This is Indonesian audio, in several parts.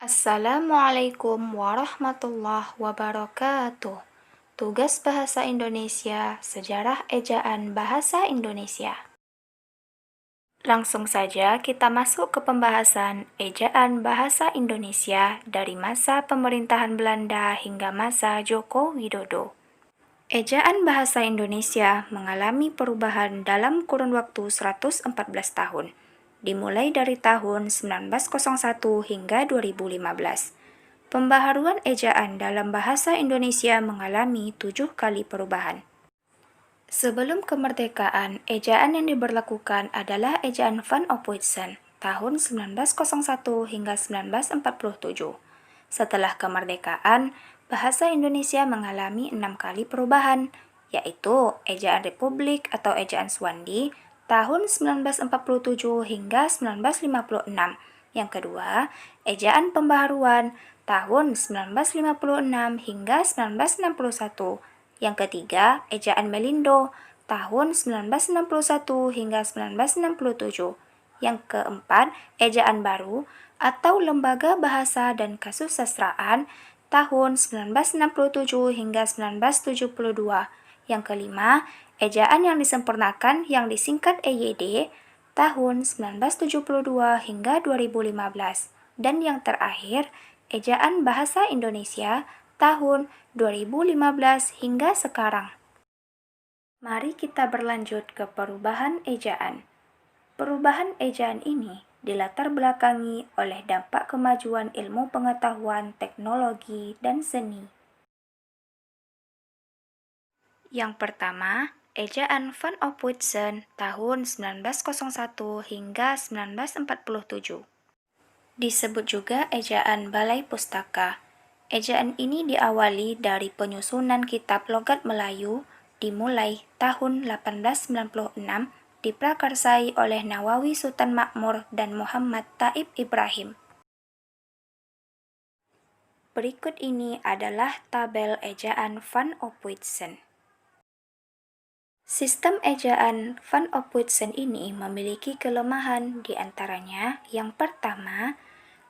Assalamualaikum warahmatullahi wabarakatuh. Tugas Bahasa Indonesia, Sejarah Ejaan Bahasa Indonesia. Langsung saja kita masuk ke pembahasan ejaan bahasa Indonesia dari masa pemerintahan Belanda hingga masa Joko Widodo. Ejaan bahasa Indonesia mengalami perubahan dalam kurun waktu 114 tahun, dimulai dari tahun 1901 hingga 2015. Pembaharuan ejaan dalam bahasa Indonesia mengalami 7 kali perubahan. Sebelum kemerdekaan, ejaan yang diberlakukan adalah ejaan Van Ophuijsen tahun 1901 hingga 1947. Setelah kemerdekaan, bahasa Indonesia mengalami 6 kali perubahan, yaitu ejaan Republik atau ejaan Swandi tahun 1947 hingga 1956. Yang kedua, ejaan pembaharuan tahun 1956 hingga 1961. Yang ketiga, ejaan Melindo tahun 1961 hingga 1967. Yang keempat, ejaan baru atau Lembaga Bahasa dan Kasusastraan tahun 1967 hingga 1972. Yang kelima, ejaan yang disempurnakan yang disingkat EYD tahun 1972 hingga 2015. Dan yang terakhir, ejaan bahasa Indonesia tahun 2015 hingga sekarang. Mari kita berlanjut ke perubahan ejaan. Perubahan ejaan ini dilatar belakangi oleh dampak kemajuan ilmu pengetahuan, teknologi, dan seni. Yang pertama, ejaan Van Ophuijsen tahun 1901 hingga 1947. Disebut juga ejaan Balai Pustaka. Ejaan ini diawali dari penyusunan kitab logat Melayu dimulai tahun 1896 diprakarsai oleh Nawawi Sultan Makmur dan Muhammad Taib Ibrahim. Berikut ini adalah tabel ejaan Van Ophuijsen. Sistem ejaan Van Ophuijsen ini memiliki kelemahan, di antaranya yang pertama,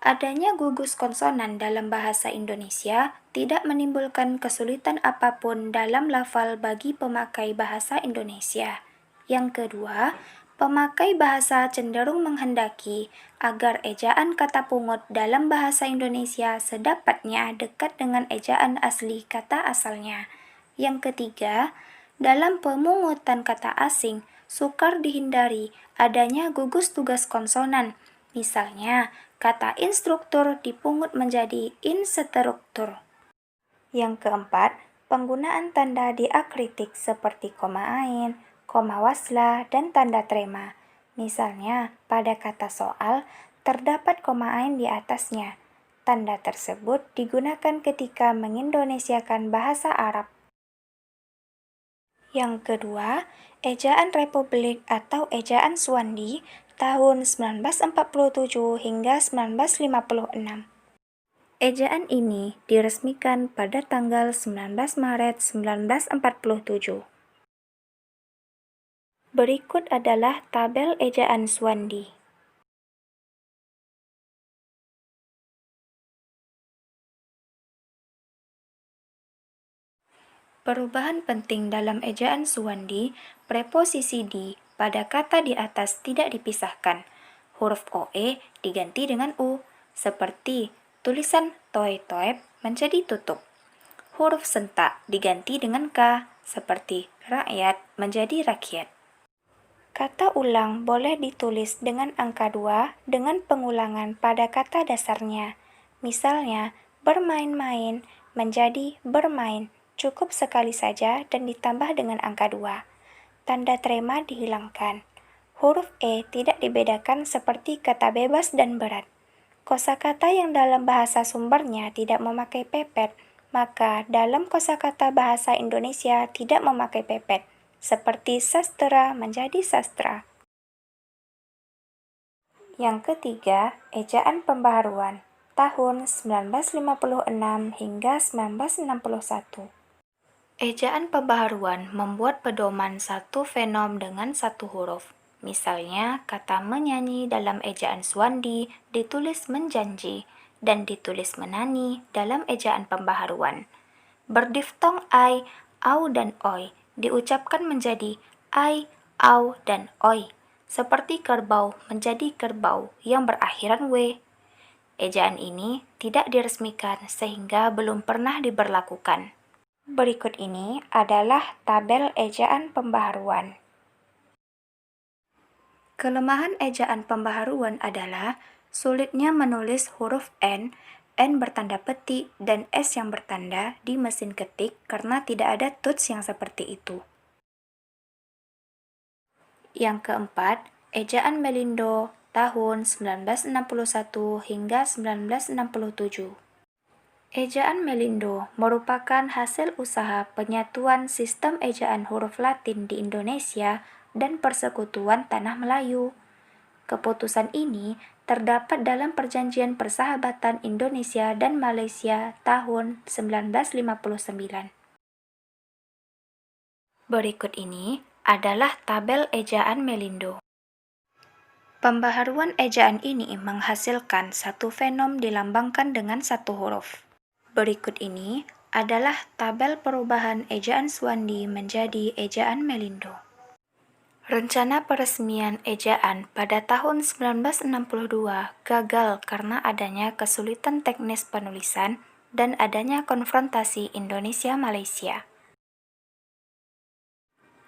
adanya gugus konsonan dalam bahasa Indonesia tidak menimbulkan kesulitan apapun dalam lafal bagi pemakai bahasa Indonesia. Yang kedua, pemakai bahasa cenderung menghendaki agar ejaan kata pungut dalam bahasa Indonesia sedapatnya dekat dengan ejaan asli kata asalnya. Yang ketiga, dalam pemungutan kata asing, sukar dihindari adanya gugus tugas konsonan. Misalnya, kata instruktur dipungut menjadi instruktur. Yang keempat, penggunaan tanda diakritik seperti koma ain, koma waslah, dan tanda trema. Misalnya, pada kata soal, terdapat koma ain di atasnya. Tanda tersebut digunakan ketika mengindonesiakan bahasa Arab. Yang kedua, ejaan Republik atau ejaan Swandi tahun 1947 hingga 1956. Ejaan ini diresmikan pada tanggal 19 Maret 1947. Berikut adalah tabel ejaan Swandi. Perubahan penting dalam ejaan Swandi, preposisi di pada kata di atas tidak dipisahkan. Huruf OE diganti dengan U, seperti tulisan toy-toep menjadi tutup. Huruf sentak diganti dengan K, seperti rakyat menjadi rakyat. Kata ulang boleh ditulis dengan angka 2 dengan pengulangan pada kata dasarnya. Misalnya, bermain-main menjadi bermain. Cukup sekali saja dan ditambah dengan angka 2. Tanda trema dihilangkan. Huruf E tidak dibedakan seperti kata bebas dan berat. Kosakata yang dalam bahasa sumbernya tidak memakai pepet, maka dalam kosakata bahasa Indonesia tidak memakai pepet, seperti sastra menjadi sastra. Yang ketiga, ejaan pembaharuan tahun 1956 hingga 1961. Ejaan pembaharuan membuat pedoman satu fenom dengan satu huruf. Misalnya, kata menyanyi dalam ejaan Swandi ditulis menjanji, dan ditulis menani dalam ejaan pembaharuan. Berdiftong ai, au, dan oi diucapkan menjadi ai, au, dan oi, seperti kerbau menjadi kerbau yang berakhiran w. Ejaan ini tidak diresmikan sehingga belum pernah diberlakukan. Berikut ini adalah tabel ejaan pembaharuan. Kelemahan ejaan pembaharuan adalah sulitnya menulis huruf N bertanda petik, dan S yang bertanda di mesin ketik karena tidak ada tuts yang seperti itu. Yang keempat, ejaan Melindo tahun 1961 hingga 1967. Ejaan Melindo merupakan hasil usaha penyatuan sistem ejaan huruf Latin di Indonesia dan Persekutuan Tanah Melayu. Keputusan ini terdapat dalam Perjanjian Persahabatan Indonesia dan Malaysia tahun 1959. Berikut ini adalah tabel ejaan Melindo. Pembaharuan ejaan ini menghasilkan satu fenom dilambangkan dengan satu huruf. Berikut ini adalah tabel perubahan ejaan Swandi menjadi ejaan Melindo. Rencana peresmian ejaan pada tahun 1962 gagal karena adanya kesulitan teknis penulisan dan adanya konfrontasi Indonesia-Malaysia.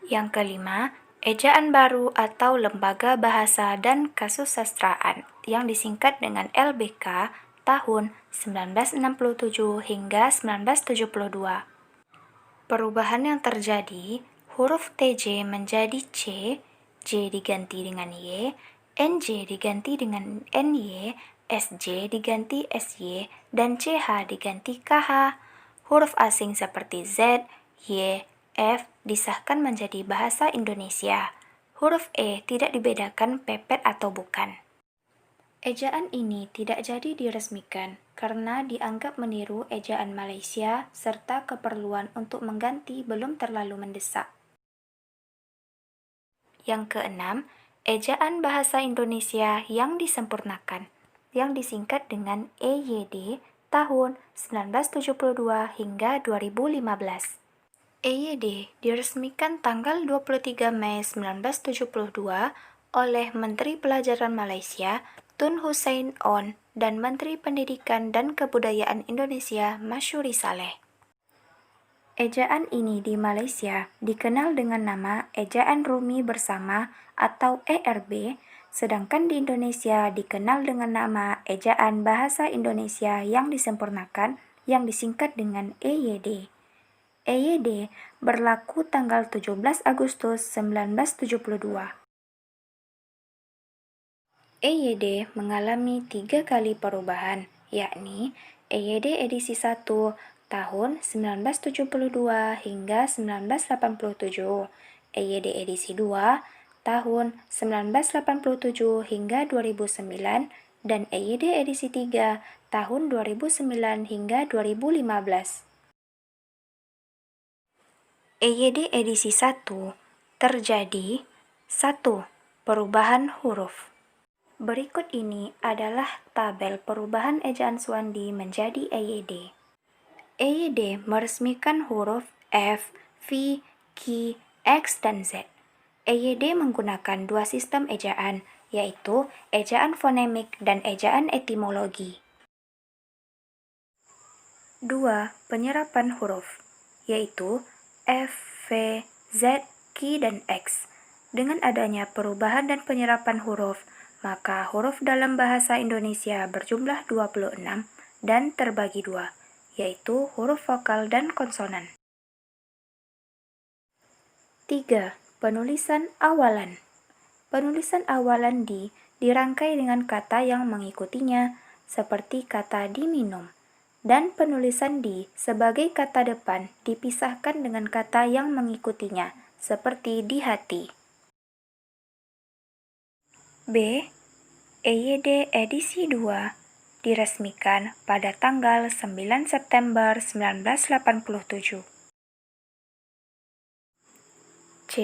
Yang kelima, ejaan baru atau Lembaga Bahasa dan Kasusastraan yang disingkat dengan LBK tahun 1967 hingga 1972. Perubahan yang terjadi, huruf TJ menjadi C, J diganti dengan Y, NJ diganti dengan NY, SJ diganti SY, dan CH diganti KH. Huruf asing seperti Z, Y, F disahkan menjadi bahasa Indonesia. Huruf E tidak dibedakan pepet atau bukan. Ejaan ini tidak jadi diresmikan karena dianggap meniru ejaan Malaysia serta keperluan untuk mengganti belum terlalu mendesak. Yang keenam, ejaan bahasa Indonesia yang disempurnakan, yang disingkat dengan EYD tahun 1972 hingga 2015. EYD diresmikan tanggal 23 Mei 1972 oleh Menteri Pelajaran Malaysia Tun Hussein On dan Menteri Pendidikan dan Kebudayaan Indonesia Masyuri Saleh. Ejaan ini di Malaysia dikenal dengan nama Ejaan Rumi Bersama atau ERB, sedangkan di Indonesia dikenal dengan nama Ejaan Bahasa Indonesia yang disempurnakan yang disingkat dengan EYD. EYD berlaku tanggal 17 Agustus 1972. EYD mengalami 3 kali perubahan, yakni EYD edisi 1 tahun 1972 hingga 1987, EYD edisi 2 tahun 1987 hingga 2009, dan EYD edisi 3 tahun 2009 hingga 2015. EYD edisi 1 terjadi 1. Perubahan huruf. Berikut ini adalah tabel perubahan ejaan Swandi menjadi EYD. EYD meresmikan huruf F, V, Q, X, dan Z. EYD menggunakan dua sistem ejaan, yaitu ejaan fonemik dan ejaan etimologi. 2. Penyerapan huruf, yaitu F, V, Z, Q, dan X. Dengan adanya perubahan dan penyerapan huruf, maka huruf dalam bahasa Indonesia berjumlah 26 dan terbagi dua, yaitu huruf vokal dan konsonan. 3. Penulisan awalan. Penulisan awalan dirangkai dengan kata yang mengikutinya, seperti kata diminum, dan penulisan di sebagai kata depan dipisahkan dengan kata yang mengikutinya, seperti di hati. B. EYD edisi 2 diresmikan pada tanggal 9 September 1987. C.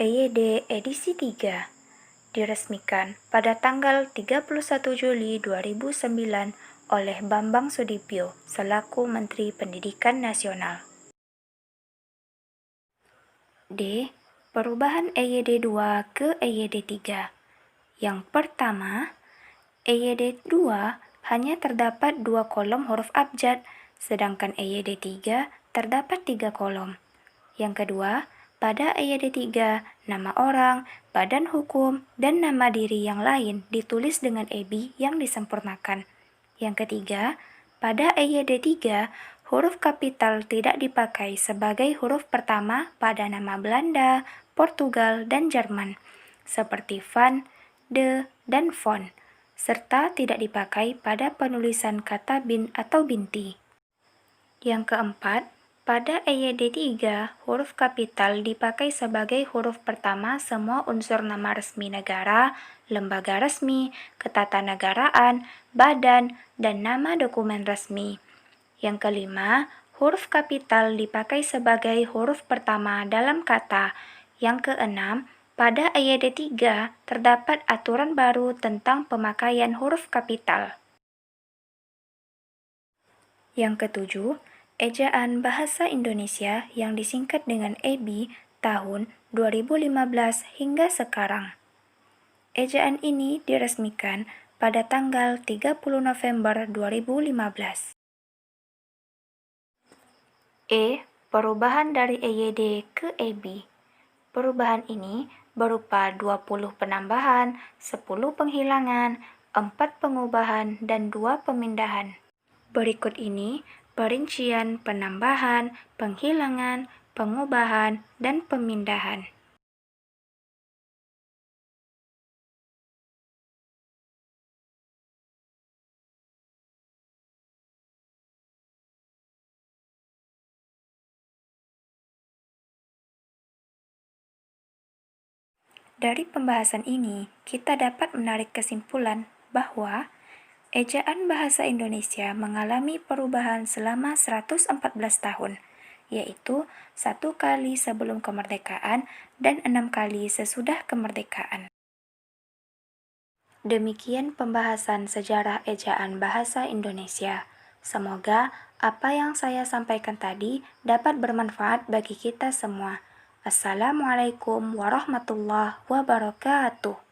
EYD edisi 3 diresmikan pada tanggal 31 Juli 2009 oleh Bambang Sudibyo selaku Menteri Pendidikan Nasional. D. Perubahan EYD 2 ke EYD 3. Yang pertama, EYD 2 hanya terdapat 2 kolom huruf abjad, sedangkan EYD 3 terdapat 3 kolom. Yang kedua, pada EYD 3, nama orang, badan hukum, dan nama diri yang lain ditulis dengan EBI yang disempurnakan. Yang ketiga, pada EYD 3, huruf kapital tidak dipakai sebagai huruf pertama pada nama Belanda, Portugal, dan Jerman, seperti van, de, dan von, serta tidak dipakai pada penulisan kata bin atau binti. Yang keempat, pada EYD 3, huruf kapital dipakai sebagai huruf pertama semua unsur nama resmi negara, lembaga resmi, ketatanegaraan, badan, dan nama dokumen resmi. Yang kelima, huruf kapital dipakai sebagai huruf pertama dalam kata. Yang keenam, pada EYD 3 terdapat aturan baru tentang pemakaian huruf kapital. Yang ketujuh, Ejaan Bahasa Indonesia yang disingkat dengan EBI tahun 2015 hingga sekarang. Ejaan ini diresmikan pada tanggal 30 November 2015. E. Perubahan dari EYD ke EBI. Perubahan ini berupa 20 penambahan, 10 penghilangan, 4 pengubahan, dan 2 pemindahan. Berikut ini perincian penambahan, penghilangan, pengubahan, dan pemindahan. Dari pembahasan ini, kita dapat menarik kesimpulan bahwa ejaan bahasa Indonesia mengalami perubahan selama 114 tahun, yaitu 1 kali sebelum kemerdekaan dan 6 kali sesudah kemerdekaan. Demikian pembahasan sejarah ejaan bahasa Indonesia. Semoga apa yang saya sampaikan tadi dapat bermanfaat bagi kita semua. Assalamualaikum warahmatullahi wabarakatuh.